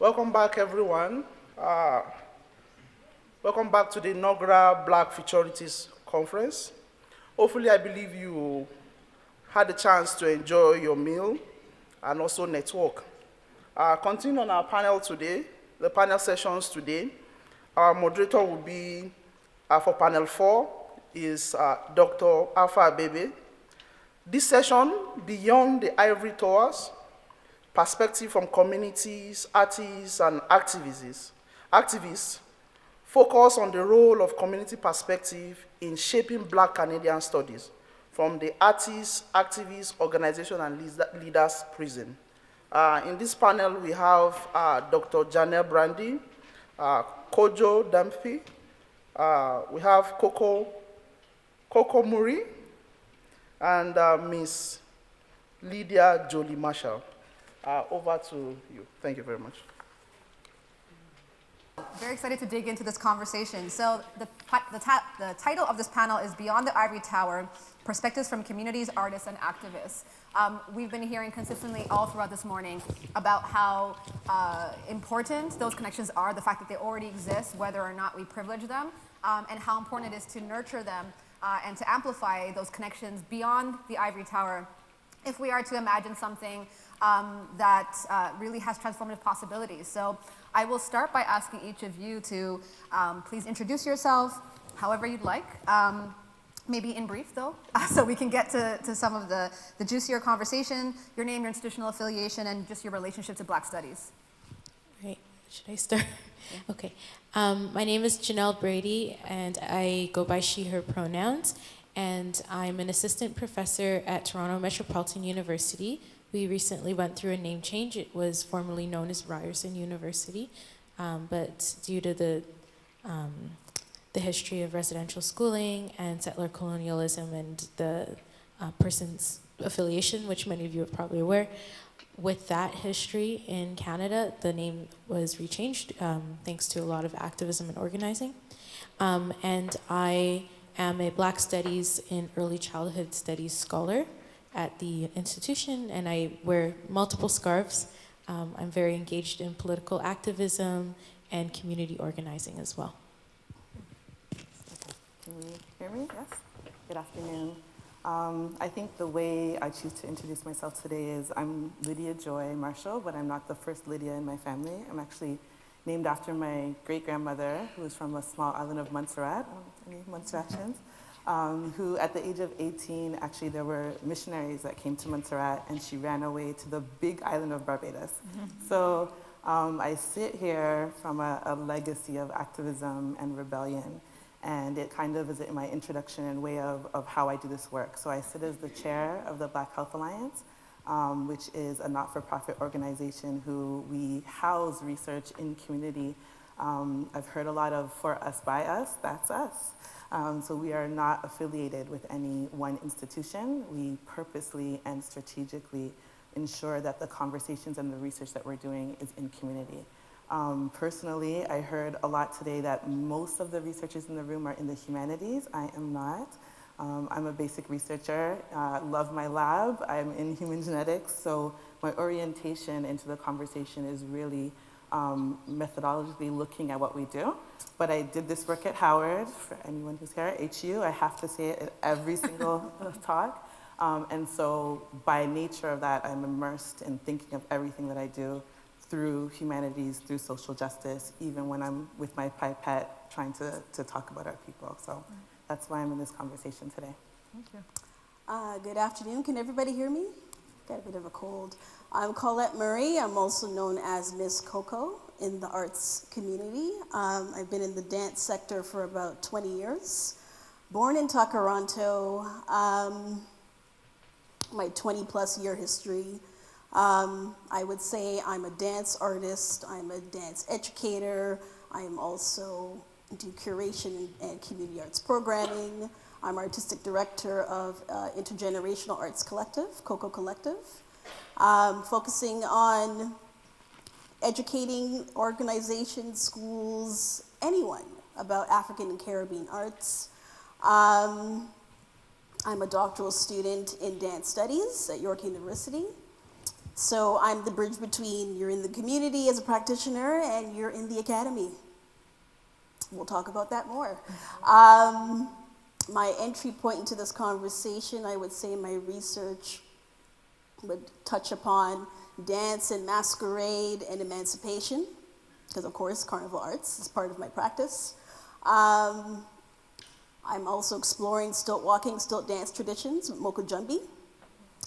Welcome back, everyone. Welcome back to the inaugural Black Futurities Conference. Hopefully, I believe you had a chance to enjoy your meal and also network. Continuing on our panel today, the panel sessions today, our moderator will be, for panel 4, is Dr. Alpha Abebe. This session, Beyond the Ivory Towers, Perspective from Communities, Artists, and Activists focus on the role of community perspective in shaping Black Canadian studies from the artists, activists, organization, and leaders prison. In this panel, we have Dr. Janelle Brady, Kojo Damptey, we have Colette Murray, and Miss Lydia-Joi Marshall. Over to you. Thank you very much. Very excited to dig into this conversation. So the title of this panel is Beyond the Ivory Tower, Perspectives from Communities, Artists, and Activists. We've been hearing consistently all throughout this morning about how important those connections are, the fact that they already exist, whether or not we privilege them, and how important it is to nurture them and to amplify those connections beyond the ivory tower if we are to imagine something that really has transformative possibilities. So I will start by asking each of you to please introduce yourself however you'd like, maybe in brief though, so we can get to some of the juicier conversation, your name, your institutional affiliation, and just your relationship to Black studies. Right, should I start? Yeah. Okay, my name is Janelle Brady and I go by she, her pronouns, and I'm an assistant professor at Toronto Metropolitan University. We recently went through a name change. It was formerly known as Ryerson University, but due to the history of residential schooling and settler colonialism and the person's affiliation, which many of you are probably aware, with that history in Canada, the name was rechanged thanks to a lot of activism and organizing. And I am a Black Studies in Early Childhood Studies scholar at the institution, and I wear multiple scarves. I'm very engaged in political activism and community organizing as well. Can you hear me? Yes? Good afternoon. I think the way I choose to introduce myself today is I'm Lydia-Joi Marshall, but I'm not the first Lydia in my family. I'm actually named after my great-grandmother, who is from a small island of Montserrat, any Montserratians, who at the age of 18, actually there were missionaries that came to Montserrat and she ran away to the big island of Barbados. Mm-hmm. So I sit here from a legacy of activism and rebellion, and it kind of is my introduction and way of how I do this work. So I sit as the chair of the Black Health Alliance, which is a not-for-profit organization who we house research in community. I've heard a lot of for us, by us, that's us. So we are not affiliated with any one institution. We purposely and strategically ensure that the conversations and the research that we're doing is in community. Personally, I heard a lot today that most of the researchers in the room are in the humanities. I am not. I'm a basic researcher, love my lab. I'm in human genetics, so my orientation into the conversation is really methodologically looking at what we do. But I did this work at Howard, for anyone who's here, HU, I have to say it at every single talk. And so by nature of that, I'm immersed in thinking of everything that I do through humanities, through social justice, even when I'm with my pipette trying to talk about our people. So that's why I'm in this conversation today. Thank you. Good afternoon. Can everybody hear me? Got a bit of a cold. I'm Collette Murray. I'm also known as Miss Coco in the arts community. I've been in the dance sector for about 20 years. Born in Takaranto, my 20-plus year history. I would say I'm a dance artist, I'm a dance educator, I am also do curation and community arts programming. I'm artistic director of Intergenerational Arts Collective, Coco Collective, focusing on educating organizations, schools, anyone about African and Caribbean arts. I'm a doctoral student in dance studies at York University. So I'm the bridge between you're in the community as a practitioner and you're in the academy. We'll talk about that more. My entry point into this conversation, I would say my research would touch upon dance and masquerade and emancipation, because of course carnival arts is part of my practice. I'm also exploring stilt walking, stilt dance traditions with Moko Jumbi.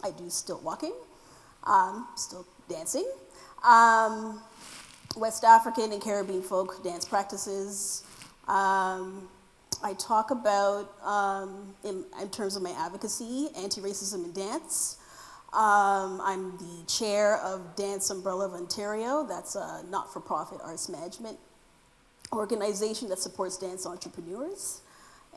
I do stilt walking, stilt dancing. West African and Caribbean folk dance practices. I talk about, in terms of my advocacy, anti-racism in dance. I'm the chair of Dance Umbrella of Ontario. That's a not-for-profit arts management organization that supports dance entrepreneurs.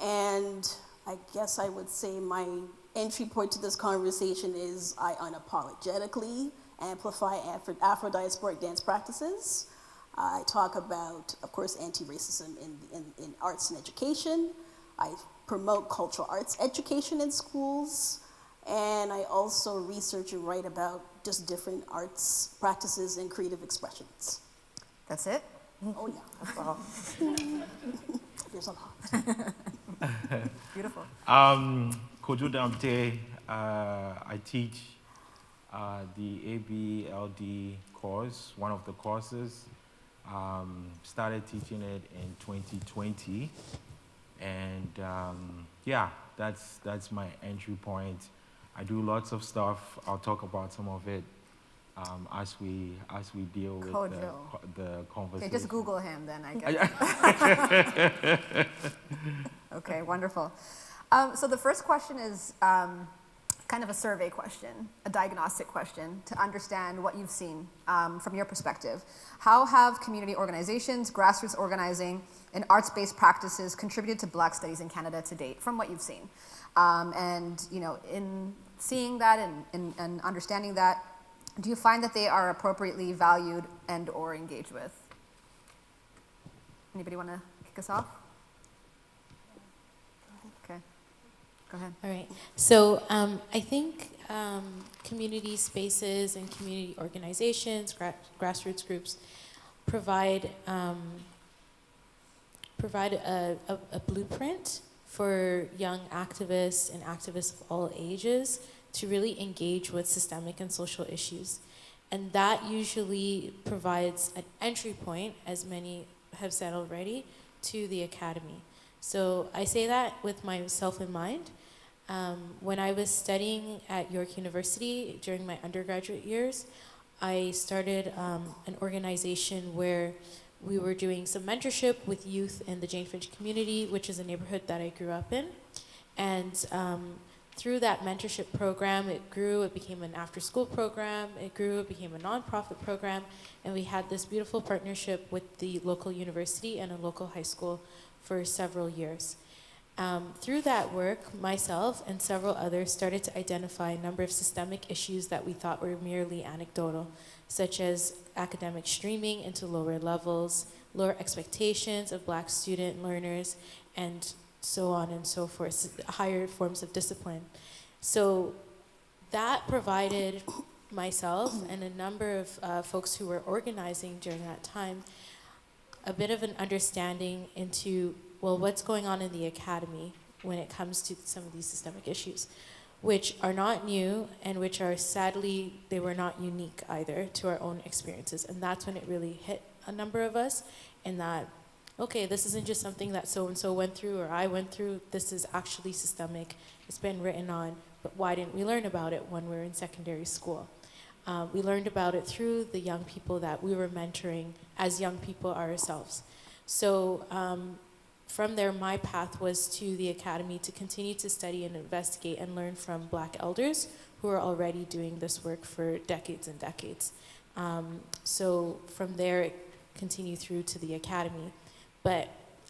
And I guess I would say my entry point to this conversation is I unapologetically amplify Afro-diasporic dance practices. I talk about, of course, anti-racism in arts and education. I promote cultural arts education in schools. And I also research and write about just different arts practices and creative expressions. That's it? Oh yeah, that's all. There's a lot. Beautiful. Kojo Damptey, I teach the ABLD course, one of the courses. Started teaching it in 2020, and yeah, that's my entry point. I do lots of stuff. I'll talk about some of it as we deal with the conversation. Okay, just Google him then, I guess. Okay, wonderful. So the first question is kind of a survey question, a diagnostic question to understand what you've seen from your perspective. How have community organizations, grassroots organizing, and arts-based practices contributed to Black studies in Canada to date, from what you've seen? And in seeing that and understanding that, do you find that they are appropriately valued and or engaged with? Anybody want to kick us off? Okay, go ahead. All right. So I think community spaces and community organizations, grassroots groups, provide a blueprint for young activists and activists of all ages to really engage with systemic and social issues. And that usually provides an entry point, as many have said already, to the academy. So I say that with myself in mind. When I was studying at York University during my undergraduate years, I started an organization where we were doing some mentorship with youth in the Jane Finch community, which is a neighborhood that I grew up in. And through that mentorship program, it grew, it became an after-school program, it grew, it became a nonprofit program, and we had this beautiful partnership with the local university and a local high school for several years. Through that work, myself and several others started to identify a number of systemic issues that we thought were merely anecdotal, such as academic streaming into lower levels, lower expectations of Black student learners, and so on and so forth, higher forms of discipline. So that provided myself and a number of folks who were organizing during that time a bit of an understanding into, well, what's going on in the academy when it comes to some of these systemic issues, which are not new and which are sadly, they were not unique either to our own experiences. And that's when it really hit a number of us, in that, okay, this isn't just something that so-and-so went through or I went through, this is actually systemic, it's been written on, but why didn't we learn about it when we were in secondary school? We learned about it through the young people that we were mentoring as young people ourselves. So from there, my path was to the academy to continue to study and investigate and learn from Black elders who are already doing this work for decades and decades. So from there, it continued through to the academy. But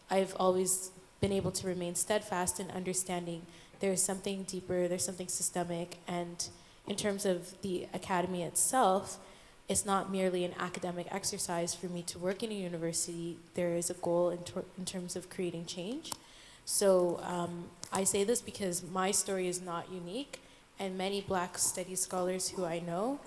I've always been able to remain steadfast in understanding there's something deeper, there's something systemic, and in terms of the academy itself, it's not merely an academic exercise for me to work in a university. There is a goal in terms of creating change. So I say this because my story is not unique, and many Black studies scholars who I know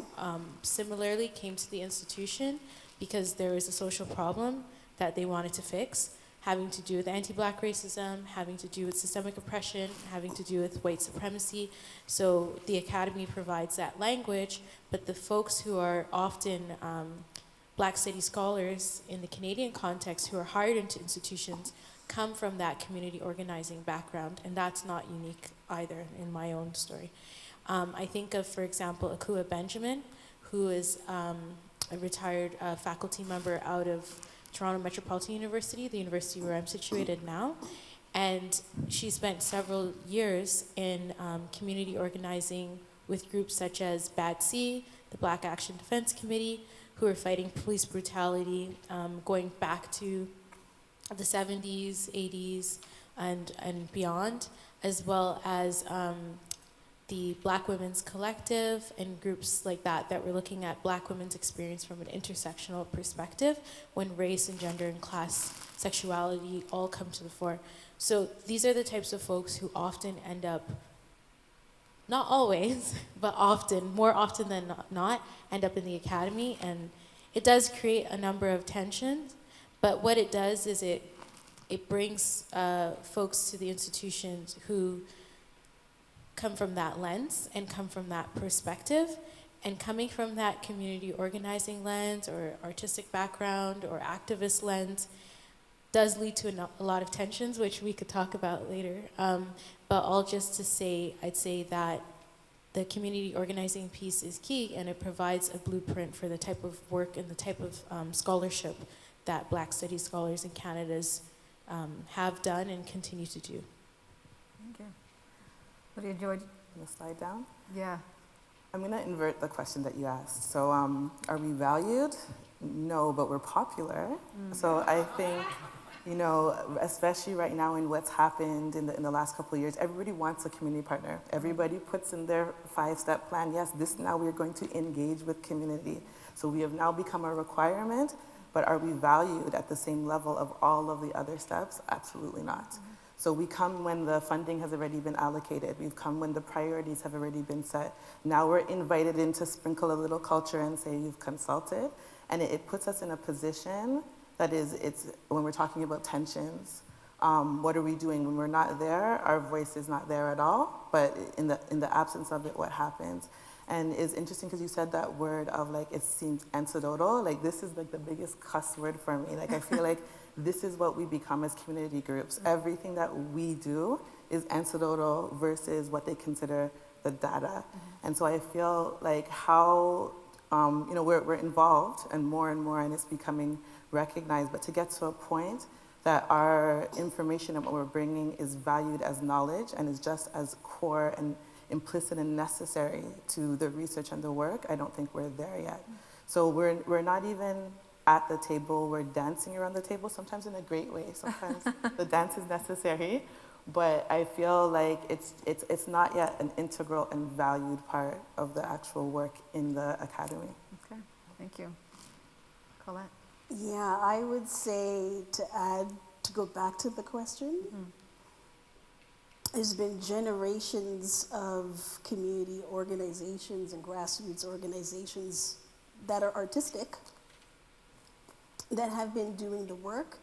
similarly came to the institution because there was a social problem that they wanted to fix, having to do with anti-Black racism, having to do with systemic oppression, having to do with white supremacy. So the academy provides that language, but the folks who are often Black studies scholars in the Canadian context who are hired into institutions come from that community organizing background, and that's not unique either in my own story. I think of, for example, Akua Benjamin, who is a retired faculty member out of Toronto Metropolitan University, the university where I'm situated now. And she spent several years in community organizing with groups such as BADC, the Black Action Defense Committee, who are fighting police brutality, going back to the 70s, 80s, and beyond, as well as the Black Women's Collective and groups like that were looking at Black women's experience from an intersectional perspective when race and gender and class, sexuality all come to the fore. So these are the types of folks who often end up, not always, but often, more often than not, end up in the academy. And it does create a number of tensions, but what it does is it brings folks to the institutions who come from that lens and come from that perspective, and coming from that community organizing lens or artistic background or activist lens does lead to a lot of tensions, which we could talk about later. But all just to say, I'd say that the community organizing piece is key, and it provides a blueprint for the type of work and the type of scholarship that Black studies scholars in Canada's have done and continue to do. Thank you. Lydia-Joi. Can you slide down? Yeah. I'm going to invert the question that you asked. So are we valued? No, but we're popular. So I think, you know, especially right now in what's happened in the last couple of years, everybody wants a community partner. Everybody puts in their 5-step plan. Yes, now we're going to engage with community. So we have now become a requirement, but are we valued at the same level of all of the other steps? Absolutely not. So we come when the funding has already been allocated. We've come when the priorities have already been set. Now we're invited in to sprinkle a little culture and say you've consulted. And it puts us in a position that it's when we're talking about tensions, what are we doing? When we're not there, our voice is not there at all. But in the absence of it, what happens? And it's interesting because you said that word of like, it seems anecdotal. Like this is like the biggest cuss word for me. Like I feel like this is what we become as community groups. Everything that we do is anecdotal versus what they consider the data. And so I feel like how, you know, we're involved and more, and it's becoming recognized. But to get to a point that our information and what we're bringing is valued as knowledge and is just as core and implicit and necessary to the research and the work, I don't think we're there yet. So we're not even at the table, we're dancing around the table, sometimes in a great way. Sometimes the dance is necessary, but I feel like it's not yet an integral and valued part of the actual work in the academy. Okay, thank you. Collette? Yeah, I would say to go back to the question, there's been generations of community organizations and grassroots organizations that are artistic that have been doing the work.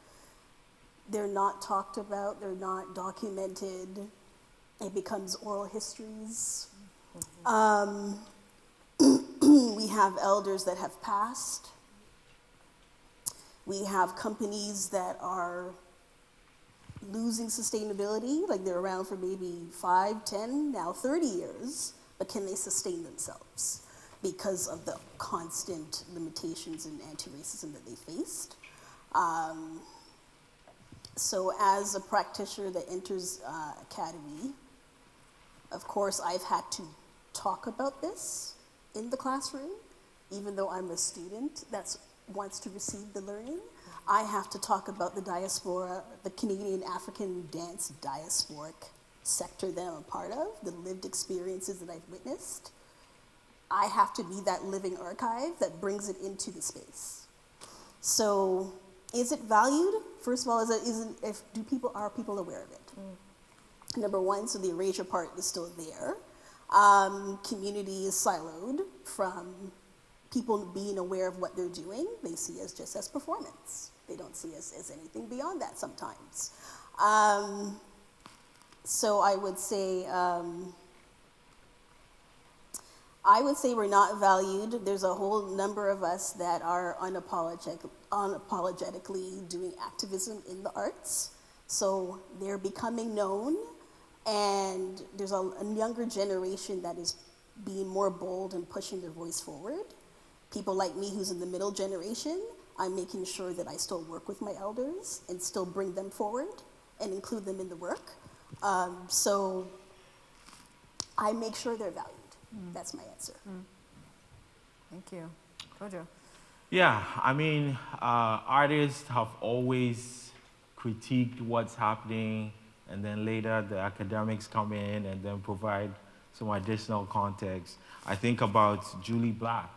They're not talked about, they're not documented. It becomes oral histories. We have elders that have passed. We have companies that are losing sustainability, like they're around for maybe 5, 10, now 30 years, but can they sustain themselves because of the constant limitations and anti-racism that they faced? So as a practitioner that enters academy, of course I've had to talk about this in the classroom, even though I'm a student that wants to receive the learning. I have to talk about the diaspora, the Canadian African dance diasporic sector that I'm a part of, the lived experiences that I've witnessed. I have to be that living archive that brings it into the space. So is it valued? First of all, are people aware of it? Number one, so the erasure part is still there. Community is siloed from people being aware of what they're doing. They see us just as performance. They don't see us as anything beyond that sometimes. So I would say we're not valued. There's a whole number of us that are unapologetically doing activism in the arts. So they're becoming known, and there's a younger generation that is being more bold and pushing their voice forward. People like me who's in the middle generation, I'm making sure that I still work with my elders and still bring them forward and include them in the work. So I make sure they're valued. That's my answer. Thank you. Kojo. Yeah, I mean, artists have always critiqued what's happening, and then later the academics come in and then provide some additional context. I think about Julie Black,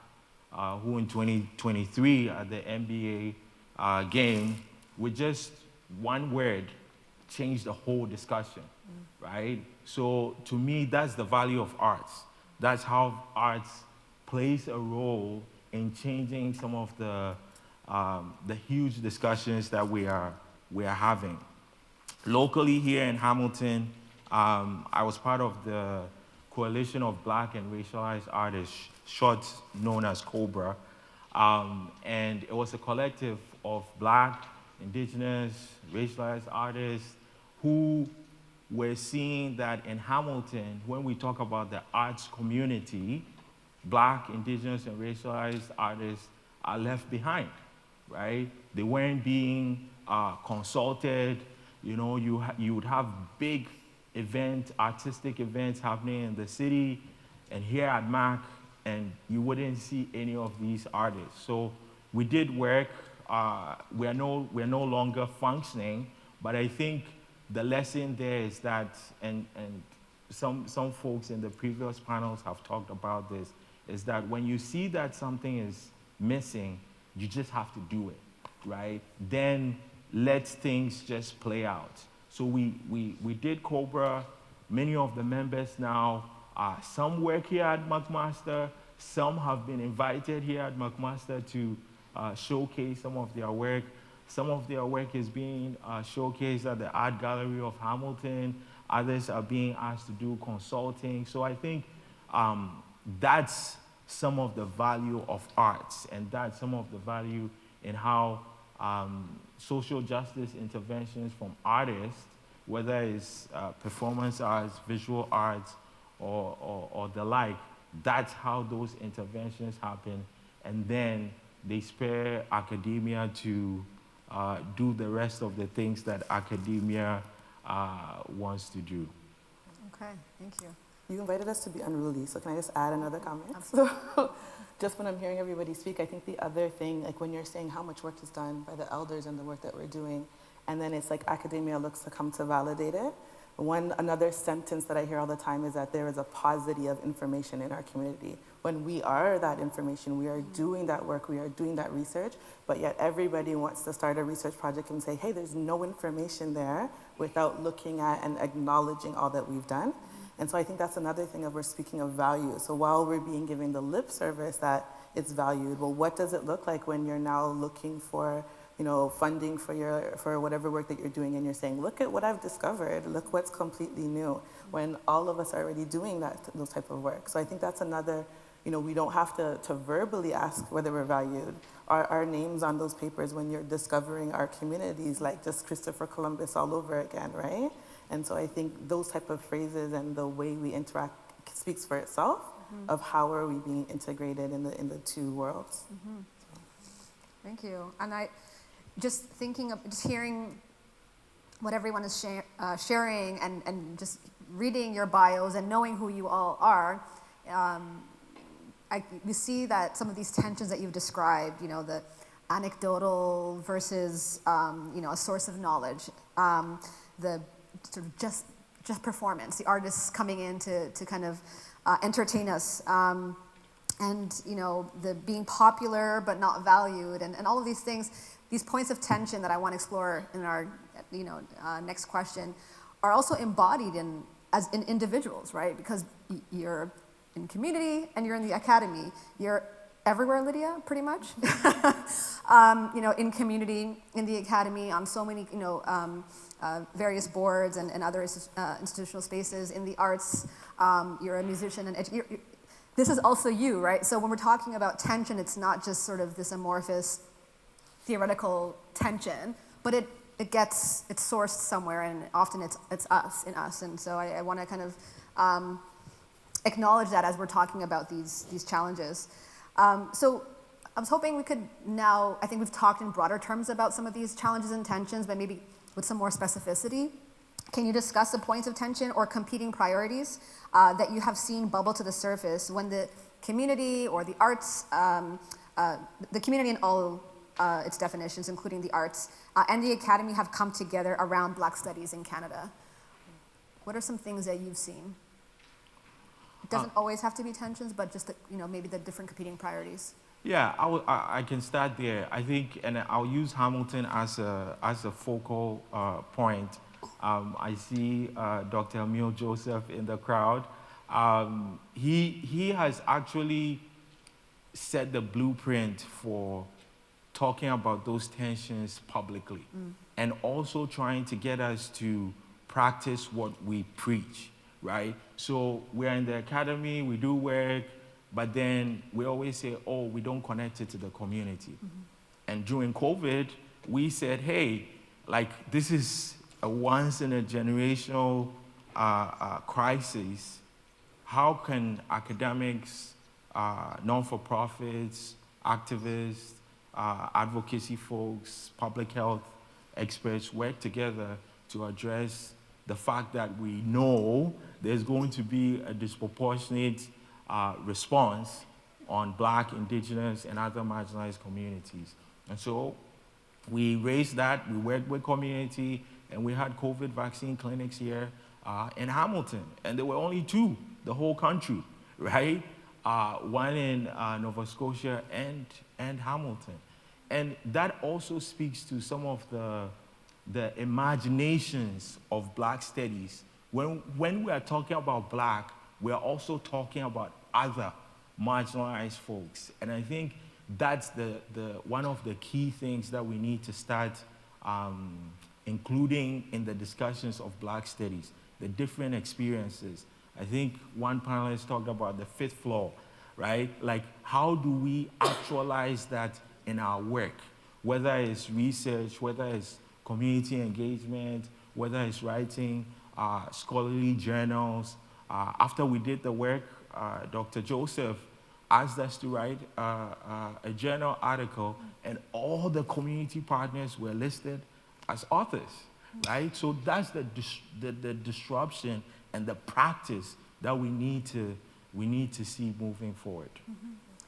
who in 2023 at the NBA game, with just one word, changed the whole discussion, right? So to me, that's the value of arts. That's how arts plays a role in changing some of the huge discussions that we are having. Locally here in Hamilton, I was part of the Coalition of Black and Racialized Artists, short known as COBRA, and it was a collective of Black, Indigenous, racialized artists who were seeing that in Hamilton, when we talk about the arts community, Black, Indigenous, and racialized artists are left behind, right? They weren't being consulted. You know, you would have big events, artistic events happening in the city and here at MAC, and you wouldn't see any of these artists. So we did work. We're no longer functioning, but I think the lesson there is that, and some folks in the previous panels have talked about this, is that when you see that something is missing, you just have to do it, right? Then let things just play out. So we did COBRA. Many of the members now, some work here at McMaster, some have been invited here at McMaster to showcase some of their work. Some of their work is being showcased at the Art Gallery of Hamilton. Others are being asked to do consulting. So I think that's some of the value of arts, and that's some of the value in how social justice interventions from artists, whether it's performance arts, visual arts, or the like, that's how those interventions happen. And then they spare academia to do the rest of the things that academia wants to do. Okay, thank you. You invited us to be unruly, so can I just add another comment? So, just when I'm hearing everybody speak, I think the other thing, like when you're saying how much work is done by the elders and the work that we're doing, and then it's like academia looks to come to validate it. Another sentence that I hear all the time is that there is a paucity of information in our community. When we are that information, we are doing that work, we are doing that research, but yet everybody wants to start a research project and say, hey, there's no information there, without looking at and acknowledging all that we've done. And so I think that's another thing that we're speaking of value. So while we're being given the lip service that it's valued, well, what does it look like when you're now looking for, you know, funding for whatever work that you're doing, and you're saying, look at what I've discovered, look what's completely new, when all of us are already doing those type of work. So I think that's another, you know, we don't have to verbally ask whether we're valued. Our names on those papers when you're discovering our communities, like just Christopher Columbus all over again, right? And so I think those type of phrases and the way we interact speaks for itself of how are we being integrated in the two worlds. Thank you. And I just hearing what everyone is sharing and just reading your bios and knowing who you all are, you see that some of these tensions that you've described, you know, the anecdotal versus, you know, a source of knowledge, the sort of just performance, the artists coming in to kind of entertain us, and, you know, the being popular but not valued, and all of these things, these points of tension that I want to explore in our, you know, next question, are also embodied in as in individuals, right? Because you're in community and you're in the academy. You're everywhere, Lydia, pretty much. In community, in the academy, on so many, various boards and other institutional spaces. In the arts, you're a musician, and this is also you, right? So when we're talking about tension, it's not just sort of this amorphous theoretical tension, but it's sourced somewhere, and often it's us, in us. And so I want to kind of acknowledge that as we're talking about these challenges. So I was hoping we could now, I think we've talked in broader terms about some of these challenges and tensions, but maybe with some more specificity. Can you discuss the points of tension or competing priorities that you have seen bubble to the surface when the community or the arts, the community in all its definitions, including the arts, and the academy have come together around Black studies in Canada? What are some things that you've seen? It doesn't always have to be tensions, but just maybe the different competing priorities. Yeah, I can start there. I think, and I'll use Hamilton as a focal point. I see Dr. Emile Joseph in the crowd. He has actually set the blueprint for talking about those tensions publicly, and also trying to get us to practice what we preach, right? So we're in the academy, we do work, but then we always say, oh, we don't connect it to the community. And during COVID, we said, hey, this is a once in a generational crisis. How can academics, non-for-profits, activists, advocacy folks, public health experts work together to address the fact that we know there's going to be a disproportionate response on Black, Indigenous, and other marginalized communities. And so we raised that, we worked with community, and we had COVID vaccine clinics here in Hamilton. And there were only 2, the whole country, right? One in Nova Scotia and Hamilton. And that also speaks to some of the imaginations of Black studies. When we are talking about Black, we are also talking about other marginalized folks. And I think that's the one of the key things that we need to start including in the discussions of Black studies, the different experiences. I think one panelist talked about the 5th floor, right? How do we actualize that in our work, whether it's research, whether it's community engagement, whether it's writing scholarly journals. After we did the work, Dr. Joseph asked us to write a journal article, and all the community partners were listed as authors, right? So that's the disruption and the practice that we need to see moving forward.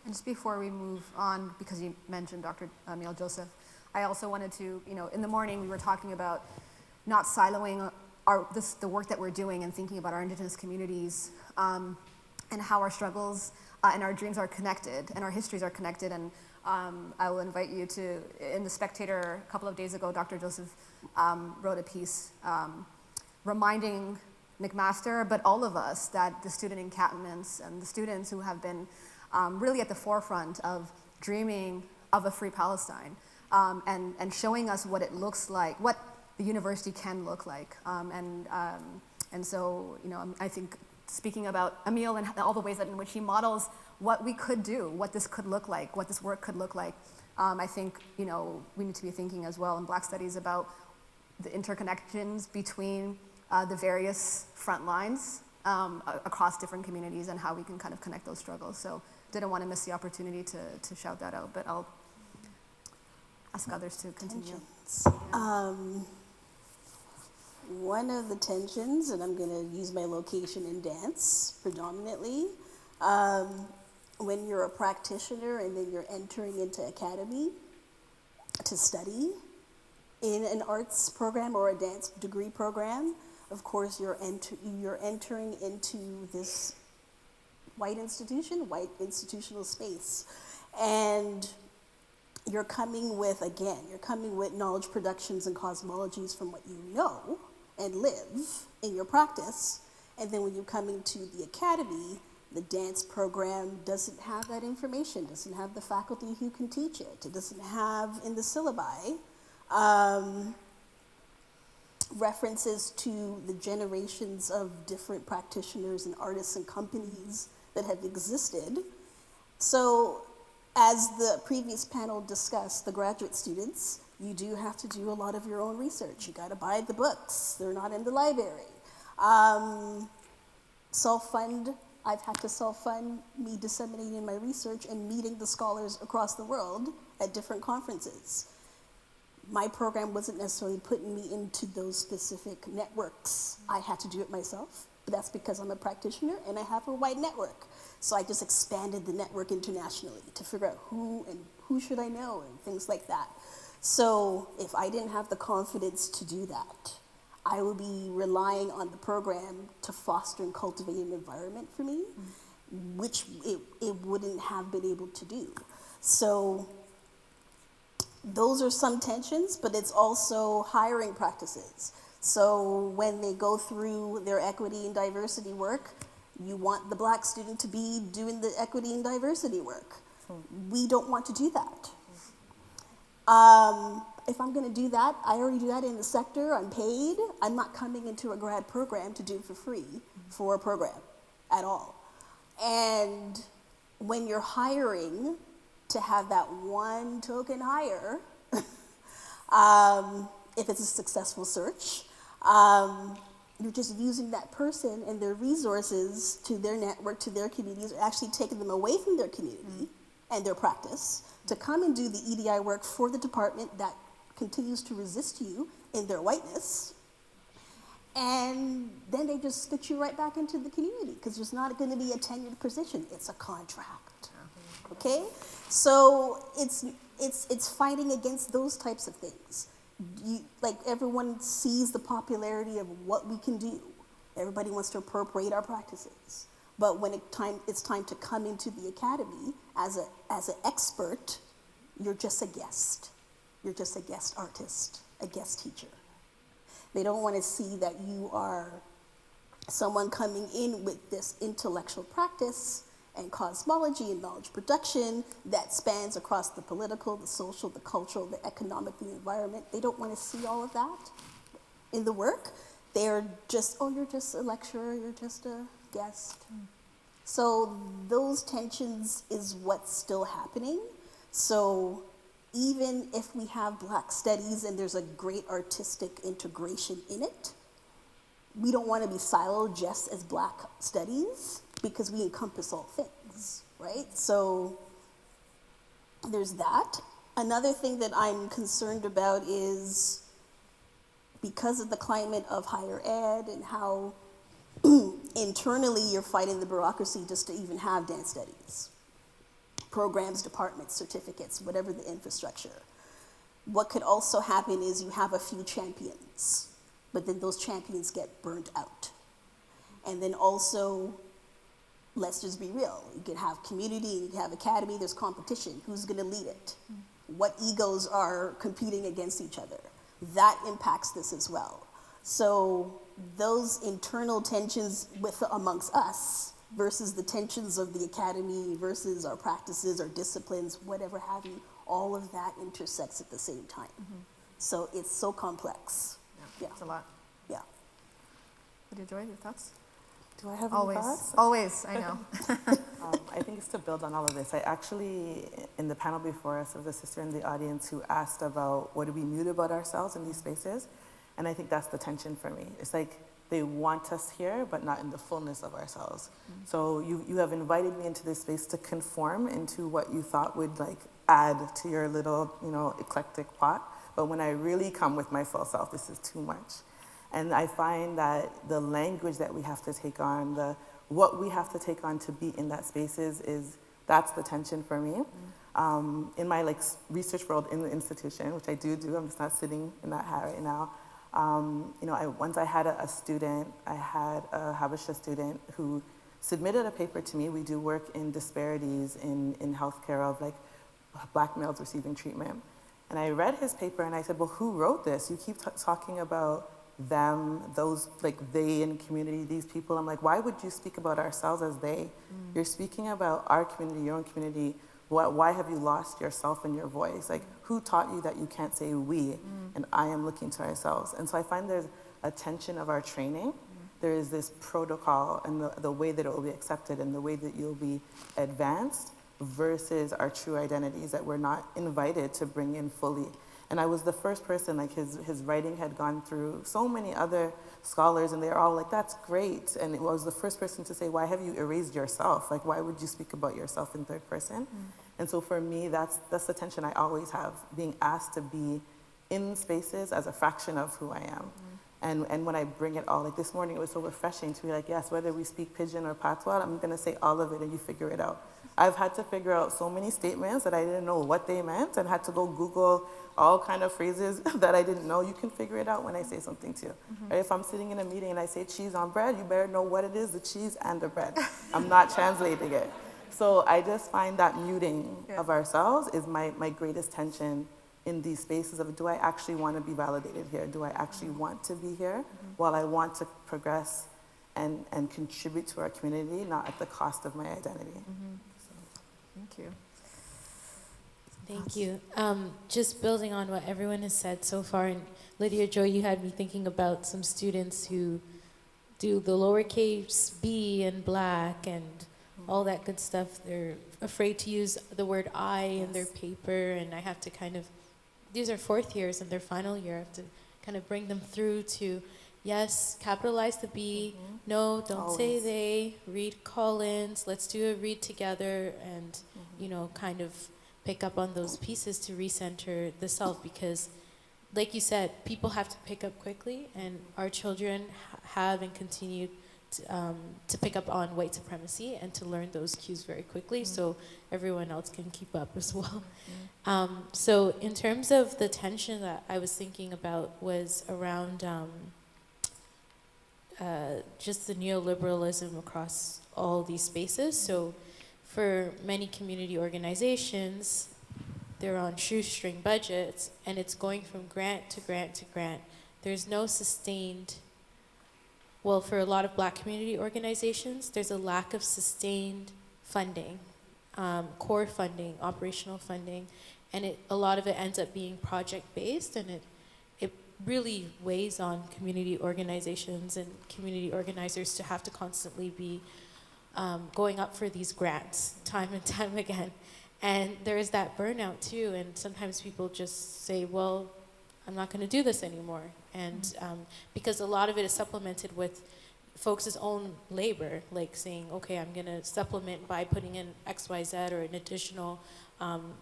And just before we move on, because you mentioned Dr. Emile Joseph, I also wanted to, in the morning we were talking about not siloing the work that we're doing and thinking about our Indigenous communities and how our struggles and our dreams are connected and our histories are connected. And I will invite you to, in The Spectator a couple of days ago, Dr. Joseph wrote a piece reminding McMaster, but all of us, that the student encampments and the students who have been really at the forefront of dreaming of a free Palestine and showing us what it looks like, what the university can look like. And so, I think speaking about Emile and all the ways in which he models what we could do, what this could look like, what this work could look like, I think, we need to be thinking as well in Black Studies about the interconnections between the various front lines across different communities and how we can kind of connect those struggles. So didn't want to miss the opportunity to shout that out, but I'll ask others to continue. One of the tensions, and I'm going to use my location in dance predominantly, when you're a practitioner and then you're entering into academy to study in an arts program or a dance degree program, of course you're entering into this white institutional space. And you're coming with knowledge productions and cosmologies from what you know and live in your practice. And then when you come into the academy, the dance program doesn't have that information, doesn't have the faculty who can teach it. It doesn't have in the syllabi references to the generations of different practitioners and artists and companies that have existed. So as the previous panel discussed, the graduate students, you do have to do a lot of your own research. You gotta buy the books. They're not in the library. Self-fund, I've had to self-fund me disseminating my research and meeting the scholars across the world at different conferences. My program wasn't necessarily putting me into those specific networks. I had to do it myself, but that's because I'm a practitioner and I have a wide network. So I just expanded the network internationally to figure out who should I know and things like that. So if I didn't have the confidence to do that, I would be relying on the program to foster and cultivate an environment for me, which it wouldn't have been able to do. So those are some tensions, but it's also hiring practices. So when they go through their equity and diversity work, you want the Black student to be doing the equity and diversity work. We don't want to do that. If I'm gonna do that, I already do that in the sector, I'm paid. I'm not coming into a grad program to do it for free for a program at all. And when you're hiring to have that one token hire, if it's a successful search, you're just using that person and their resources to their network, to their communities, actually taking them away from their community and their practice to come and do the EDI work for the department that continues to resist you in their whiteness. And then they just stitch you right back into the community because there's not going to be a tenured position. It's a contract. Okay? So it's fighting against those types of things. Like everyone sees the popularity of what we can do. Everybody wants to appropriate our practices. But when it's time to come into the academy as an expert, you're just a guest. You're just a guest artist, a guest teacher. They don't want to see that you are someone coming in with this intellectual practice and cosmology and knowledge production that spans across the political, the social, the cultural, the economic, the environment. They don't want to see all of that in the work. They're just, oh, you're just a lecturer, you're just a guest. So those tensions is what's still happening. So even if we have Black studies and there's a great artistic integration in it, we don't want to be siloed just as Black studies because we encompass all things, right? So there's that. Another thing that I'm concerned about is because of the climate of higher ed and how internally you're fighting the bureaucracy just to even have dance studies. Programs, departments, certificates, whatever the infrastructure. What could also happen is you have a few champions, but then those champions get burnt out. And then also, let's just be real. You could have community, you could have academy, there's competition. Who's gonna lead it? What egos are competing against each other? That impacts this as well. So those internal tensions amongst us versus the tensions of the academy versus our practices, our disciplines, whatever have you, all of that intersects at the same time. So it's so complex. Yeah. It's a lot. Yeah. Lydia-Joi, your thoughts? Do I have Always. any thoughts? Always, I know. I think it's to build on all of this. I actually, in the panel before us, there was a sister in the audience who asked about what do we mute about ourselves in these spaces. And I think that's the tension for me. It's like they want us here, but not in the fullness of ourselves. So you have invited me into this space to conform into what you thought would like add to your little, eclectic pot. But when I really come with my full self, this is too much. And I find that the language that we have to take on, what we have to take on to be in that space is that's the tension for me. In my research world in the institution, which I do, I'm just not sitting in that hat right now. Once I had a student, I had a Habesha student who submitted a paper to me. We do work in disparities in healthcare of Black males receiving treatment. And I read his paper and I said, well, who wrote this? You keep talking about them, those, like they in community, these people. I'm like, why would you speak about ourselves as they? You're speaking about our community, your own community. Why have you lost yourself and your voice? Like, who taught you that you can't say we and I am looking to ourselves? And so I find there's a tension of our training. There is this protocol and the way that it will be accepted and the way that you'll be advanced versus our true identities that we're not invited to bring in fully. And I was the first person, like his writing had gone through so many other scholars and they're all like, that's great. And it was the first person to say, why have you erased yourself? Like, why would you speak about yourself in third person? And so for me, that's the tension I always have, being asked to be in spaces as a fraction of who I am. And when I bring it all, like this morning, it was so refreshing to be like, yes, whether we speak Pidgin or Patois, I'm gonna say all of it and you figure it out. I've had to figure out so many statements that I didn't know what they meant and had to go Google all kind of phrases that I didn't know. You can figure it out when I say something to you. Right? If I'm sitting in a meeting and I say cheese on bread, you better know what it is, the cheese and the bread. I'm not translating it. So I just find that muting of ourselves is my greatest tension in these spaces of, do I actually want to be validated here? Do I actually want to be here? While I want to progress and contribute to our community, not at the cost of my identity. Thank you. Thank you. Just building on what everyone has said so far, and Lydia-Joi, you had me thinking about some students who do the lowercase b and black and all that good stuff. They're afraid to use the word I in their paper, and I have to kind of, these are fourth years in their final year, I have to kind of bring them through to, yes, capitalize the B, no, don't say they, read Collins, let's do a read together, and, you know, kind of pick up on those pieces to recenter the self, because like you said, people have to pick up quickly, and our children have and continue to pick up on white supremacy and to learn those cues very quickly, so everyone else can keep up as well. So in terms of the tension that I was thinking about was around just the neoliberalism across all these spaces. So for many community organizations, they're on shoestring budgets, and it's going from grant to grant to grant. There's no sustained, well, for a lot of Black community organizations, there's a lack of sustained funding, core funding, operational funding, and a lot of it ends up being project-based, and it really weighs on community organizations and community organizers to have to constantly be going up for these grants time and time again. And there is that burnout too, and sometimes people just say, well, I'm not going to do this anymore. And because a lot of it is supplemented with folks' own labor, like saying, okay, I'm going to supplement by putting in X, Y, Z, or an additional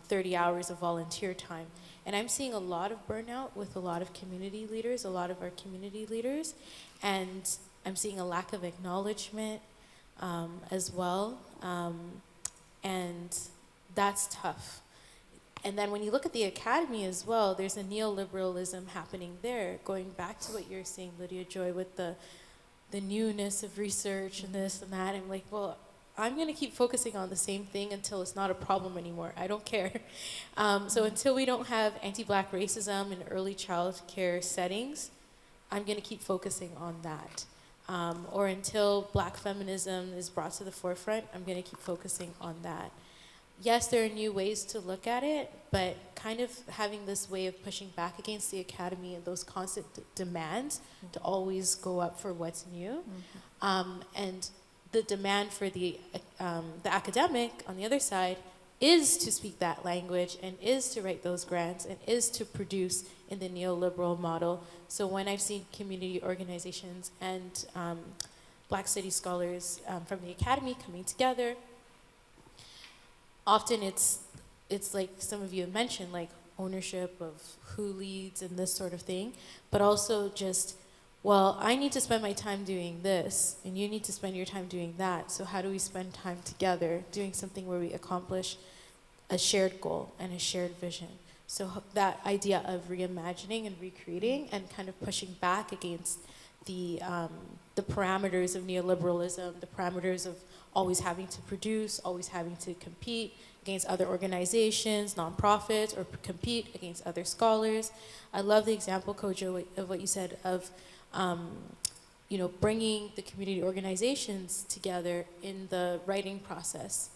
30 hours of volunteer time. And I'm seeing a lot of burnout with a lot of community leaders, a lot of our community leaders, and I'm seeing a lack of acknowledgement as well, and that's tough. And then when you look at the academy as well, there's a neoliberalism happening there, going back to what you're saying, Lydia-Joi, with the newness of research and this and that. I'm like, well, I'm going to keep focusing on the same thing until it's not a problem anymore. I don't care. So until we don't have anti-Black racism in early child care settings, I'm going to keep focusing on that. Or until Black feminism is brought to the forefront, I'm going to keep focusing on that. Yes, there are new ways to look at it, but kind of having this way of pushing back against the academy and those constant demands to always go up for what's new. And the demand for the academic on the other side is to speak that language and is to write those grants and is to produce in the neoliberal model. So when I've seen community organizations and Black studies scholars from the academy coming together, often it's like some of you have mentioned, like ownership of who leads and this sort of thing, but also just, well, I need to spend my time doing this, and you need to spend your time doing that. So how do we spend time together doing something where we accomplish a shared goal and a shared vision? So that idea of reimagining and recreating and kind of pushing back against the parameters of neoliberalism, the parameters of always having to produce, always having to compete against other organizations, nonprofits, or compete against other scholars. I love the example, Kojo, of what you said of bringing the community organizations together in the writing process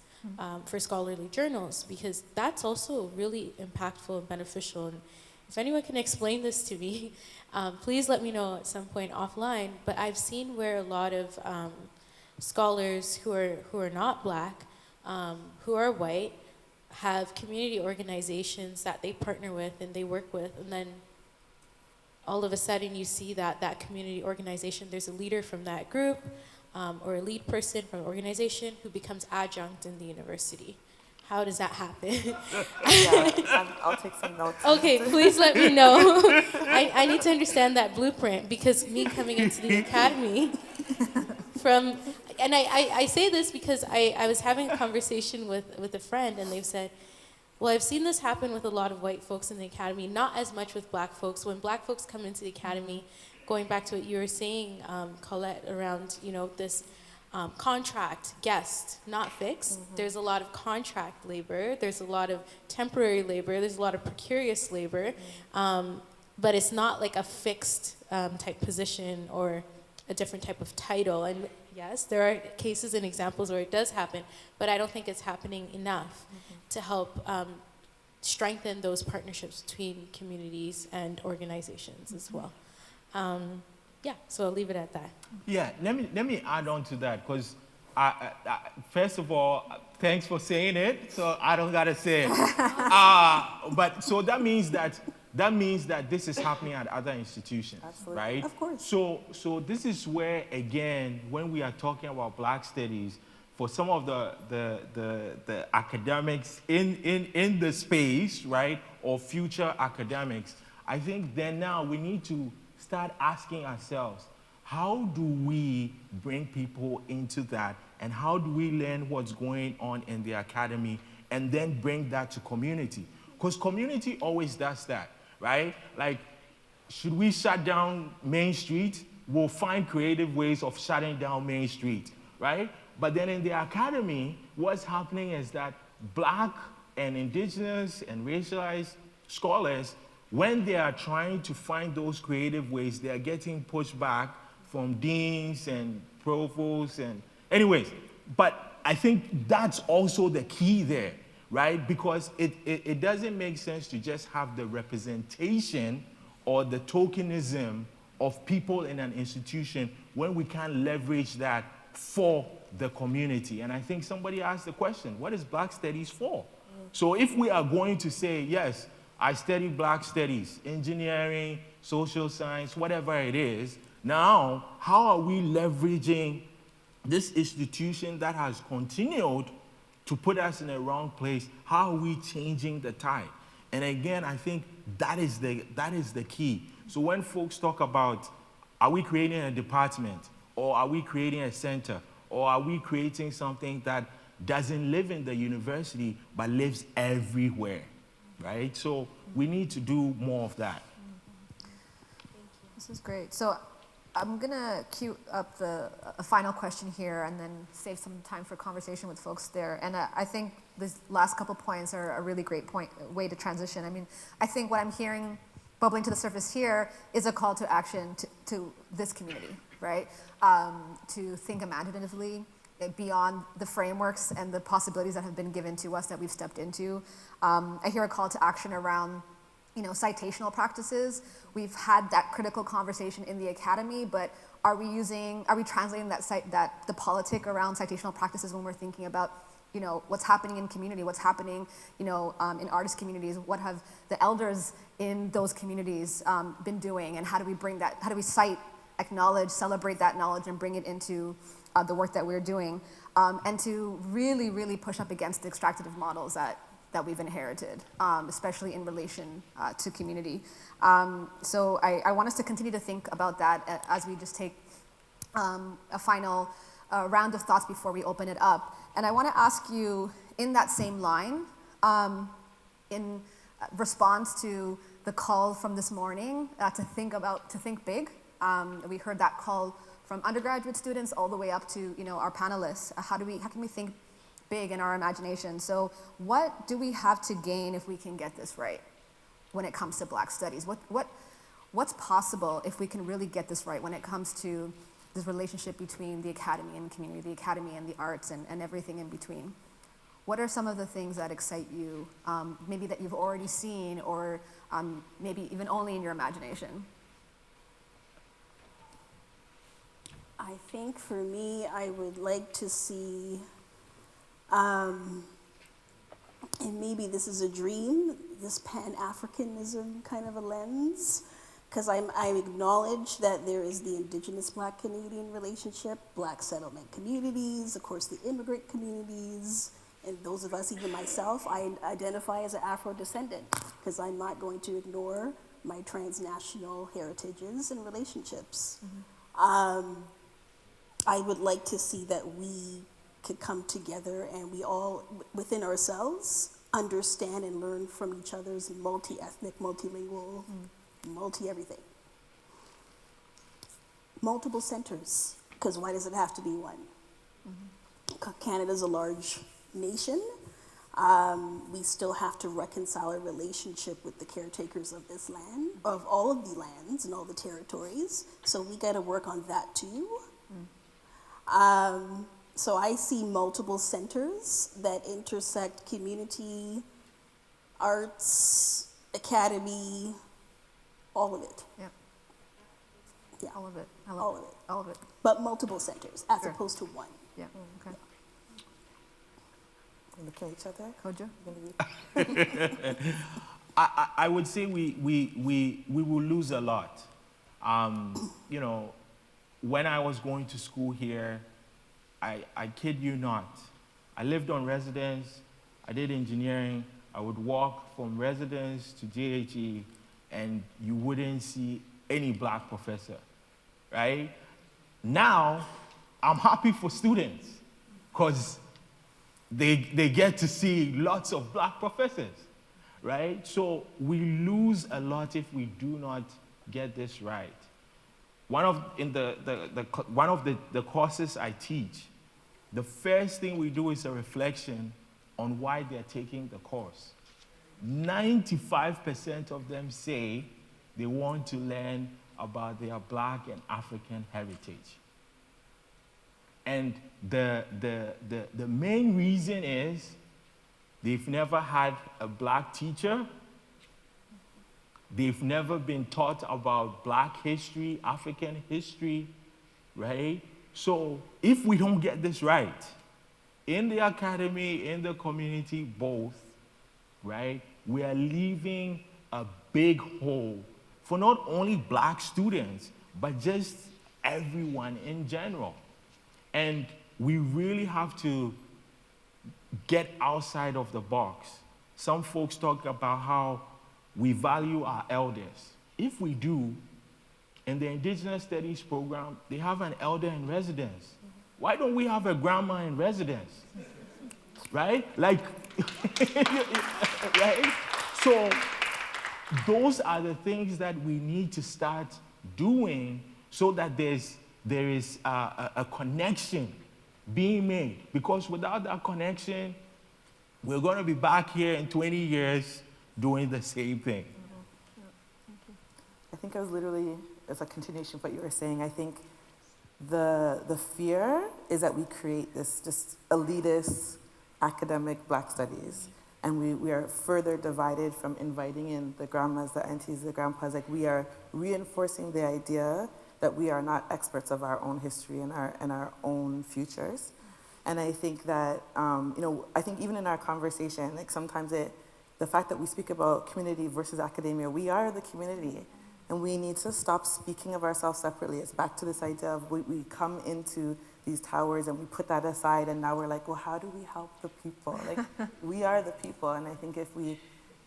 for scholarly journals, because that's also really impactful and beneficial. And if anyone can explain this to me, please let me know at some point offline. But I've seen where a lot of scholars who are not Black, who are white, have community organizations that they partner with and they work with, and then all of a sudden you see that community organization, there's a leader from that group or a lead person from an organization who becomes adjunct in the university. How does that happen? I'll take some notes. Okay, please let me know. I need to understand that blueprint, because me coming into the academy and I say this because I was having a conversation with a friend, and they've said, well, I've seen this happen with a lot of white folks in the academy, not as much with Black folks. When Black folks come into the academy, going back to what you were saying, Collette, around this contract, guest, not fixed. There's a lot of contract labor. There's a lot of temporary labor. There's a lot of precarious labor. But it's not like a fixed type position or a different type of title. And yes, there are cases and examples where it does happen, but I don't think it's happening enough to help strengthen those partnerships between communities and organizations as well. So I'll leave it at that. Yeah, let me add on to that, because first of all, thanks for saying it, so I don't gotta say it. But so that means that this is happening at other institutions, Absolutely. right? Of course. So this is where, again, when we are talking about Black studies, for some of the academics in the space, right, or future academics, I think then now we need to start asking ourselves, how do we bring people into that, and how do we learn what's going on in the academy and then bring that to community? Because community always does that, right? Like, should we shut down Main Street? We'll find creative ways of shutting down Main Street, right? But then in the academy, what's happening is that Black and indigenous and racialized scholars, when they are trying to find those creative ways, they are getting pushed back from deans and provosts and anyways. But I think that's also the key there, right? Because it doesn't make sense to just have the representation or the tokenism of people in an institution when we can't leverage that for the community. And I think somebody asked the question, what is Black studies for? So if we are going to say, yes, I study Black studies, engineering, social science, whatever it is, now how are we leveraging this institution that has continued to put us in a wrong place? How are we changing the tide? And again, I think that is the key. So when folks talk about, are we creating a department, or are we creating a center, or are we creating something that doesn't live in the university but lives everywhere, right? So we need to do more of that. This is great. So I'm gonna queue up a final question here and then save some time for conversation with folks there. And I think these last couple points are a really great way to transition. I mean, I think what I'm hearing bubbling to the surface here is a call to action to this community, right? To think imaginatively beyond the frameworks and the possibilities that have been given to us that we've stepped into. I hear a call to action around, citational practices. We've had that critical conversation in the academy, but are we translating the politic around citational practices when we're thinking about, what's happening in community, what's happening, in artist communities, what have the elders in those communities been doing, and how do we cite, acknowledge, celebrate that knowledge and bring it into the work that we're doing, and to really, really push up against the extractive models that we've inherited, especially in relation to community. So I want us to continue to think about that as we just take a final round of thoughts before we open it up. And I want to ask you, in that same line, in response to the call from this morning to think big. We heard that call from undergraduate students all the way up to our panelists. How can we think big in our imagination? So what do we have to gain if we can get this right when it comes to Black studies? what's possible if we can really get this right when it comes to this relationship between the academy and the community, the academy and the arts, and everything in between? What are some of the things that excite you, maybe that you've already seen, or maybe even only in your imagination? I think for me, I would like to see, and maybe this is a dream, this Pan-Africanism kind of a lens, because I acknowledge that there is the Indigenous Black Canadian relationship, Black settlement communities, of course the immigrant communities, and those of us, even myself, I identify as an Afro-descendant, because I'm not going to ignore my transnational heritages and relationships. I would like to see that we could come together and we all, within ourselves, understand and learn from each other's multi-ethnic, multilingual, multi-everything. Multiple centers, because why does it have to be one? Canada's a large nation. We still have to reconcile our relationship with the caretakers of this land, of all of the lands and all the territories. So we got to work on that too. So I see multiple centers that intersect community, arts, academy, all of it. Yeah. Yeah. All of it. All of it. All of it. But multiple centers as Sure. opposed to one. Yeah. Okay. We're looking at each other. Kojo? I would say we will lose a lot. You know, when I was going to school here, I kid you not, I lived on residence, I did engineering, I would walk from residence to JHE, and you wouldn't see any Black professor, right? Now, I'm happy for students, because they get to see lots of Black professors, right? So we lose a lot if we do not get this right. One of the courses I teach, the first thing we do is a reflection on why they're taking the course. 95% of them say they want to learn about their Black and African heritage. And the main reason is they've never had a Black teacher. They've never been taught about Black history, African history, right? So if we don't get this right, in the academy, in the community, both, right, we are leaving a big hole for not only Black students, but just everyone in general. And we really have to get outside of the box. Some folks talk about how we value our elders. If we do, in the Indigenous Studies program, they have an elder in residence. Why don't we have a grandma in residence? Right? Like, right? So those are the things that we need to start doing so that there is a connection being made. Because without that connection, we're going to be back here in 20 years doing the same thing. I think I was literally, as a continuation of what you were saying, I think the fear is that we create this just elitist academic Black studies, and we are further divided from inviting in the grandmas, the aunties, the grandpas. Like, we are reinforcing the idea that we are not experts of our own history and our own futures. And I think that, you know, I think even in our conversation, like sometimes the fact that we speak about community versus academia, we are the community. And we need to stop speaking of ourselves separately. It's back to this idea of we come into these towers and we put that aside, and now we're like, well, how do we help the people? Like, we are the people, and I think if we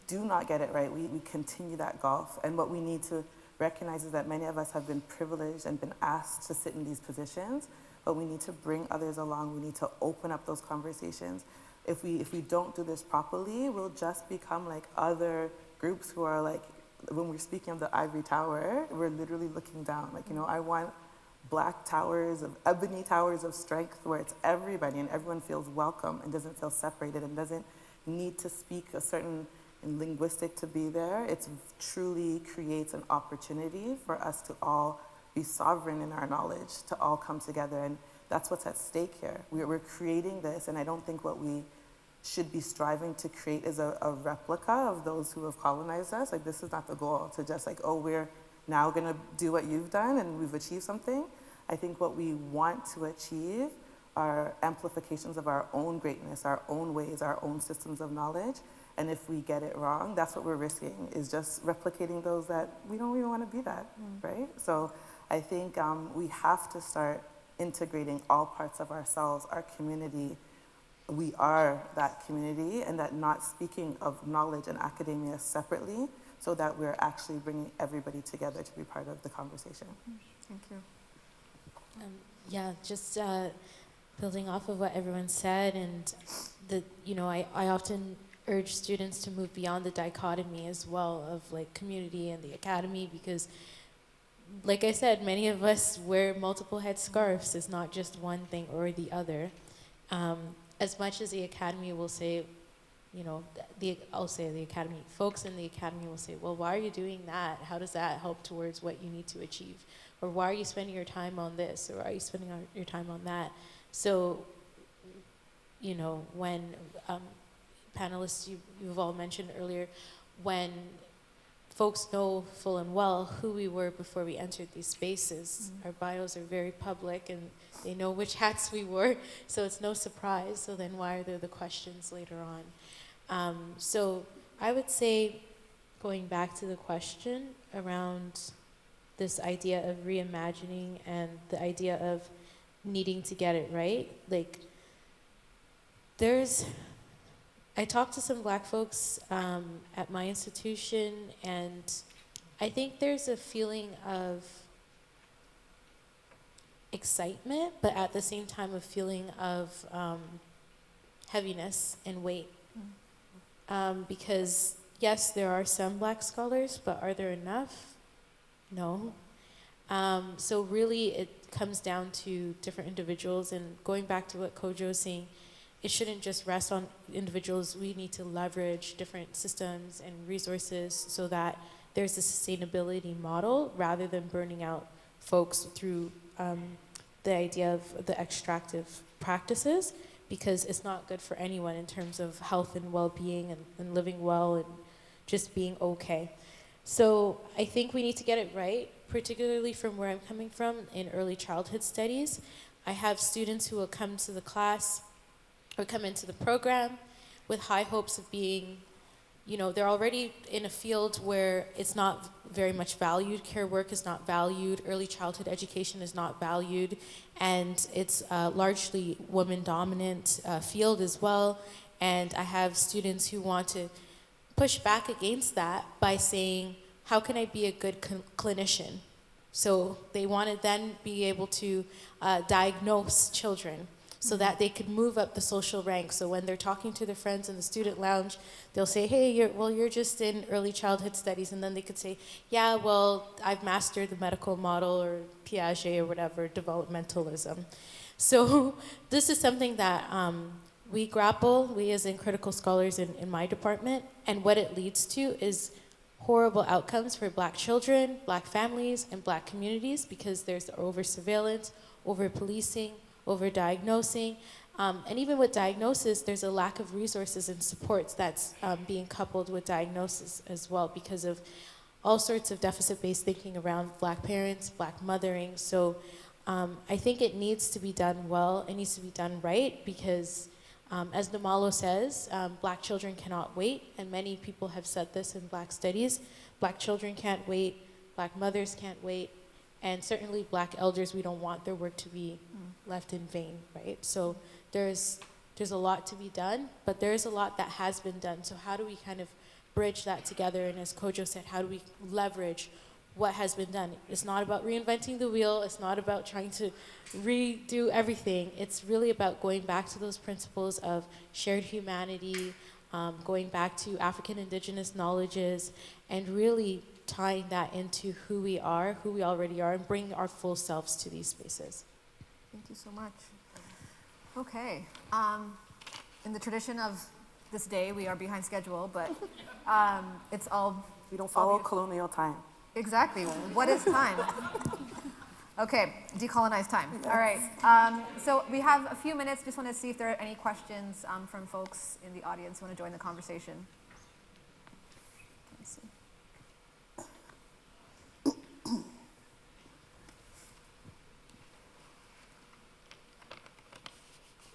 do not get it right, we continue that gulf. And what we need to recognize is that many of us have been privileged and been asked to sit in these positions, but we need to bring others along. We need to open up those conversations. If we don't do this properly, we'll just become like other groups who are like, when we're speaking of the Ivory Tower, we're literally looking down. Like, you know, I want Black towers, ebony towers of strength, where it's everybody and everyone feels welcome and doesn't feel separated and doesn't need to speak a certain linguistic to be there. It truly creates an opportunity for us to all be sovereign in our knowledge, to all come together, and that's what's at stake here. We're creating this, and I don't think what we should be striving to create is a replica of those who have colonized us. Like, this is not the goal, to just like, oh, we're now gonna do what you've done and we've achieved something. I think what we want to achieve are amplifications of our own greatness, our own ways, our own systems of knowledge. And if we get it wrong, that's what we're risking, is just replicating those that we don't even want to be that, right? So I think we have to start integrating all parts of ourselves, our community. We are that community, and that not speaking of knowledge and academia separately, so that we're actually bringing everybody together to be part of the conversation. Thank you. Yeah, just building off of what everyone said, and I often urge students to move beyond the dichotomy as well of like community and the academy, because like I said, many of us wear multiple headscarves. It's not just one thing or the other. As much as the academy will say, I'll say the academy, folks in the academy will say, well, why are you doing that? How does that help towards what you need to achieve? Or why are you spending your time on this? Or are you spending your time on that? So, when panelists you've all mentioned earlier, when folks know full and well who we were before we entered these spaces, our bios are very public and they know which hats we wore, so it's no surprise. So then why are there the questions later on? So I would say, going back to the question around this idea of reimagining and the idea of needing to get it right, like I talked to some Black folks at my institution, and I think there's a feeling of excitement, but at the same time a feeling of heaviness and weight. Because yes, there are some Black scholars, but are there enough? No. So really it comes down to different individuals, and going back to what Kojo was saying, it shouldn't just rest on individuals. We need to leverage different systems and resources so that there's a sustainability model rather than burning out folks through the idea of the extractive practices, because it's not good for anyone in terms of health and well-being and living well and just being okay. So I think we need to get it right, particularly from where I'm coming from in early childhood studies. I have students who will come to the class or come into the program with high hopes of being, they're already in a field where it's not very much valued. Care work is not valued. Early childhood education is not valued. And it's a largely women-dominant field as well. And I have students who want to push back against that by saying, how can I be a good clinician? So they want to then be able to diagnose children, so that they could move up the social ranks. So when they're talking to their friends in the student lounge, they'll say, hey, you're just in early childhood studies. And then they could say, yeah, well, I've mastered the medical model or Piaget or whatever, developmentalism. So this is something that we as in critical scholars in my department, and what it leads to is horrible outcomes for Black children, Black families, and Black communities, because there's over-surveillance, over-policing, over-diagnosing, and even with diagnosis, there's a lack of resources and supports that's being coupled with diagnosis as well, because of all sorts of deficit-based thinking around Black parents, Black mothering. So I think it needs to be done well, it needs to be done right, because as Namalo says, Black children cannot wait, and many people have said this in Black studies. Black children can't wait, Black mothers can't wait, and certainly Black elders, we don't want their work to be left in vain, right? So there's a lot to be done, but there's a lot that has been done. So how do we kind of bridge that together? And as Kojo said, how do we leverage what has been done? It's not about reinventing the wheel. It's not about trying to redo everything. It's really about going back to those principles of shared humanity, going back to African indigenous knowledges, and really tying that into who we are, who we already are, and bringing our full selves to these spaces. Thank you so much. Okay. In the tradition of this day. We are behind schedule, but it's all... We don't follow colonial time. Exactly. What is time? Okay, decolonize time. All right. So we have a few minutes. Just want to see if there are any questions from folks in the audience who want to join the conversation. Let me see.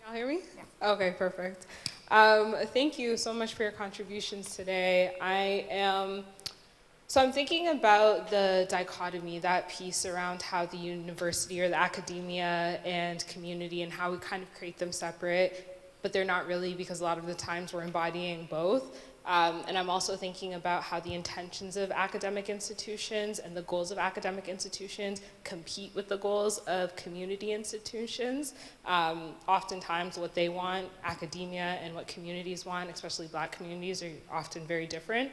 Y'all hear me? Yeah. Okay, perfect. Thank you so much for your contributions today. So I'm thinking about the dichotomy, that piece around how the university or the academia and community and how we kind of create them separate, but they're not really, because a lot of the times we're embodying both. And I'm also thinking about how the intentions of academic institutions and the goals of academic institutions compete with the goals of community institutions. Oftentimes what they want, academia, and what communities want, especially Black communities, are often very different.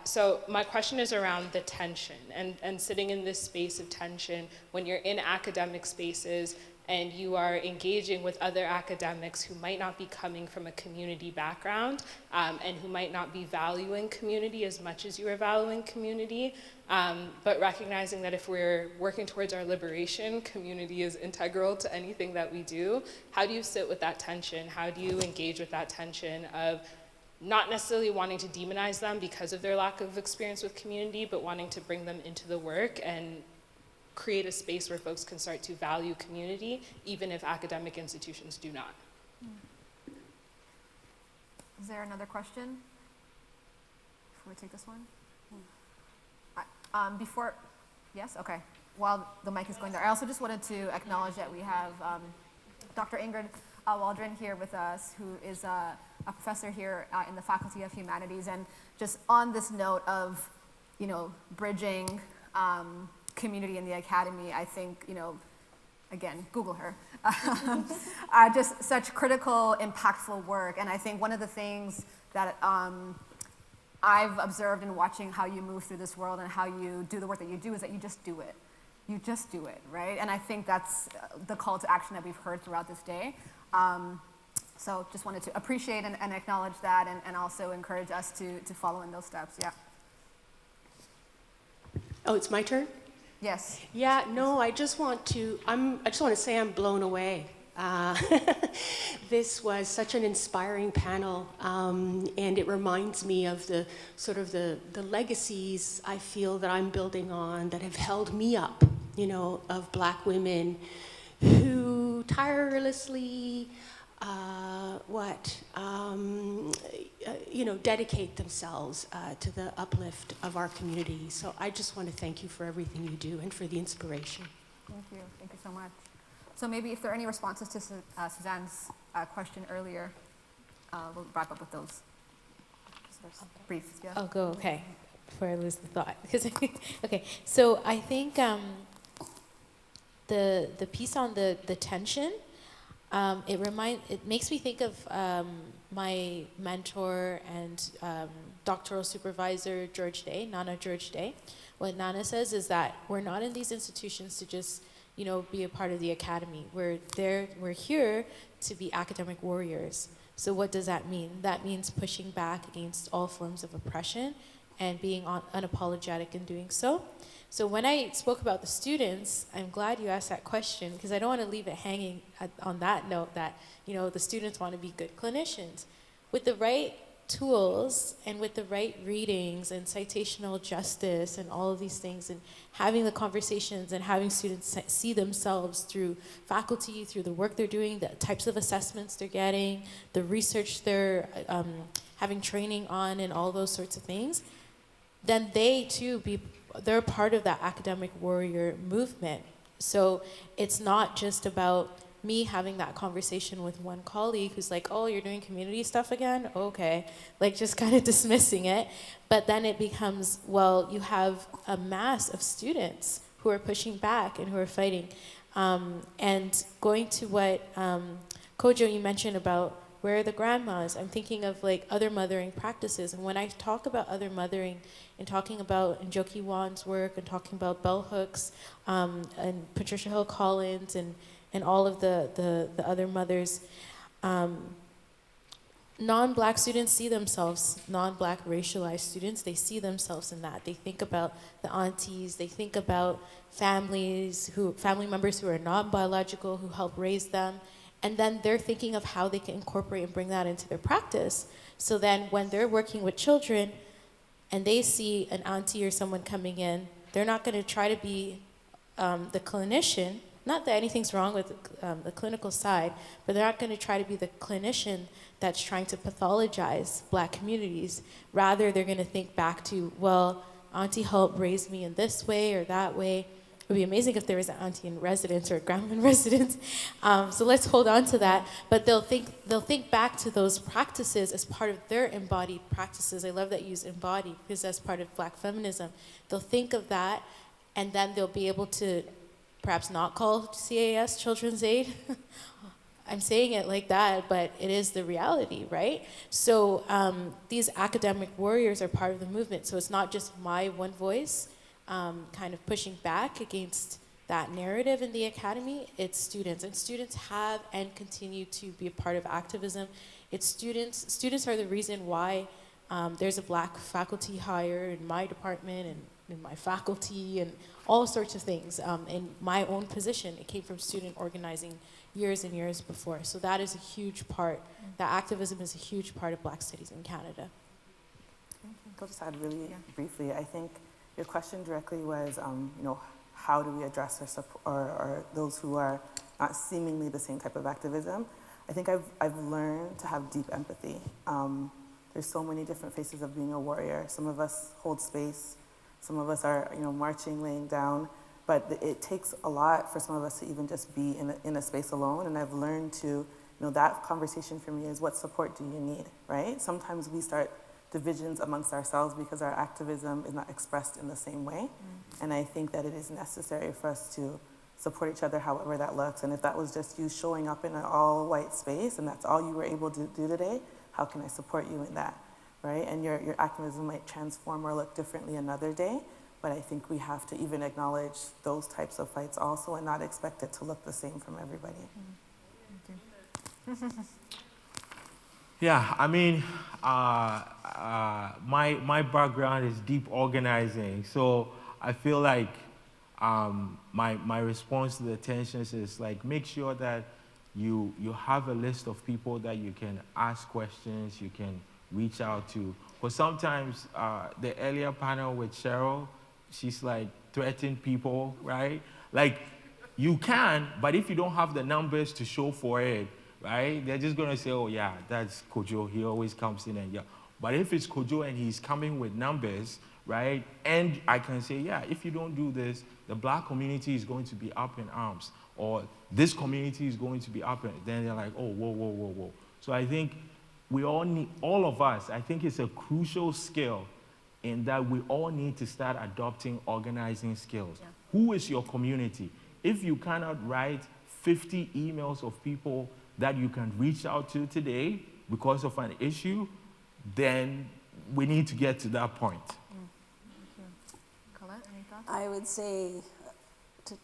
So my question is around the tension and sitting in this space of tension when you're in academic spaces and you are engaging with other academics who might not be coming from a community background and who might not be valuing community as much as you are valuing community, but recognizing that if we're working towards our liberation, community is integral to anything that we do. How do you sit with that tension? How do you engage with that tension of not necessarily wanting to demonize them because of their lack of experience with community, but wanting to bring them into the work and create a space where folks can start to value community, even if academic institutions do not? Is there another question before we take this one? Yes, okay. While the mic is going there, I also just wanted to acknowledge that we have Dr. Ingrid Waldron here with us, who is a professor here in the Faculty of Humanities. And just on this note of, bridging community in the academy, I think, again, Google her. Just such critical, impactful work. And I think one of the things that I've observed in watching how you move through this world and how you do the work that you do is that you just do it. You just do it, right? And I think that's the call to action that we've heard throughout this day. So just wanted to appreciate and acknowledge that and also encourage us to follow in those steps, yeah. Oh, it's my turn? Yes. Yeah, no, I just want to say I'm blown away. This was such an inspiring panel, and it reminds me of the sort of the legacies I feel that I'm building on that have held me up, of Black women who tirelessly dedicate themselves to the uplift of our community. So I just want to thank you for everything you do and for the inspiration. Thank you so much. So maybe if there are any responses to Suzanne's question earlier, we'll wrap up with those. Brief, yeah. I'll go, okay, before I lose the thought. Okay, so I think the piece on the tension, it makes me think of my mentor and doctoral supervisor, Nana George Day. What Nana says is that we're not in these institutions to just, be a part of the academy. We're here to be academic warriors. So what does that mean? That means pushing back against all forms of oppression and being unapologetic in doing so. So when I spoke about the students, I'm glad you asked that question because I don't want to leave it hanging on that note that, the students want to be good clinicians. With the right tools and with the right readings and citational justice and all of these things and having the conversations and having students see themselves through faculty, through the work they're doing, the types of assessments they're getting, the research they're having training on and all those sorts of things, then they're part of that academic warrior movement. So it's not just about me having that conversation with one colleague who's like, oh, you're doing community stuff again? Okay. Just kind of dismissing it. But then it becomes, well, you have a mass of students who are pushing back and who are fighting. And going to what Kojo, you mentioned about where are the grandmas? I'm thinking of other mothering practices. And when I talk about other mothering and talking about Njoki Wan's work and talking about bell hooks and Patricia Hill Collins and all of the other mothers, non-black students see themselves, non-black racialized students, they see themselves in that. They think about the aunties, they think about family members who are non-biological, who help raise them, and then they're thinking of how they can incorporate and bring that into their practice. So then when they're working with children and they see an auntie or someone coming in, they're not going to try to be the clinician. Not that anything's wrong with the clinical side, but they're not going to try to be the clinician that's trying to pathologize black communities. Rather, they're going to think back to, well, auntie helped raise me in this way or that way. It would be amazing if there was an auntie in residence or a grandma in residence. So let's hold on to that. But they'll think back to those practices as part of their embodied practices. I love that you use embodied because that's part of black feminism. They'll think of that, and then they'll be able to perhaps not call CAS Children's Aid. I'm saying it like that, but it is the reality, right? So these academic warriors are part of the movement. So it's not just my one voice kind of pushing back against that narrative in the academy. It's students, and students have and continue to be a part of activism. It's students are the reason why there's a black faculty hire in my department and in my faculty and all sorts of things. In my own position, it came from student organizing years and years before. So that is a huge part, that activism is a huge part of Black studies in Canada. I'll just add really briefly. I think your question directly was, how do we address or those who are not seemingly the same type of activism? I think I've learned to have deep empathy. There's so many different faces of being a warrior. Some of us hold space. Some of us are, marching, laying down. But it takes a lot for some of us to even just be in a space alone. And I've learned to, that conversation for me is, what support do you need, right? Sometimes we start divisions amongst ourselves because our activism is not expressed in the same way. And I think that it is necessary for us to support each other however that looks. And if that was just you showing up in an all-white space and that's all you were able to do today, how can I support you in that, right? And your activism might transform or look differently another day. But I think we have to even acknowledge those types of fights also and not expect it to look the same from everybody. Yeah, I mean, my background is deep organizing, so I feel like my response to the tensions is like, make sure that you have a list of people that you can ask questions, you can reach out to. Because sometimes the earlier panel with Cheryl, she's like threatening people, right? Like, you can, but if you don't have the numbers to show for it, right? They're just gonna say, oh yeah, that's Kojo, he always comes in and yeah. But if it's Kojo and he's coming with numbers, right? And I can say, yeah, if you don't do this, the black community is going to be up in arms, or this community is going to be up in, then they're like, oh, whoa. So I think we all need, all of us, I think it's a crucial skill in that we all need to start adopting organizing skills. Yeah. Who is your community? If you cannot write 50 emails of people that you can reach out to today because of an issue, then we need to get to that point. Collette, any thoughts? I would say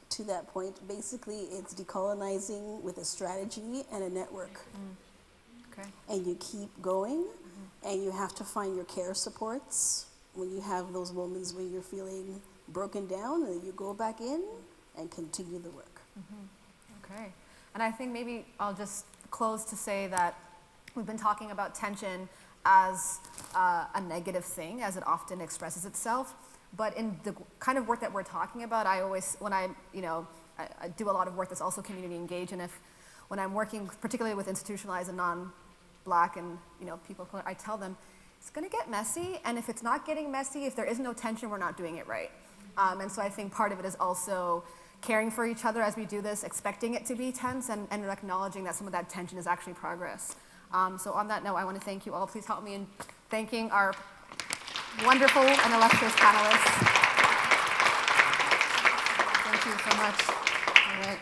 to that point, basically it's decolonizing with a strategy and a network. Okay. And you keep going, and you have to find your care supports when you have those moments when you're feeling broken down, and you go back in and continue the work. Okay. And I think maybe I'll just close to say that we've been talking about tension as a negative thing, as it often expresses itself. But in the kind of work that we're talking about, I always, when I do a lot of work that's also community engaged, and when I'm working particularly with institutionalized and non-Black and people of color, I tell them, it's gonna get messy, and if it's not getting messy, if there is no tension, we're not doing it right. And so I think part of it is also caring for each other as we do this, expecting it to be tense, and acknowledging that some of that tension is actually progress. So on that note, I want to thank you all. Please help me in thanking our wonderful and illustrious panelists. Thank you so much. All right.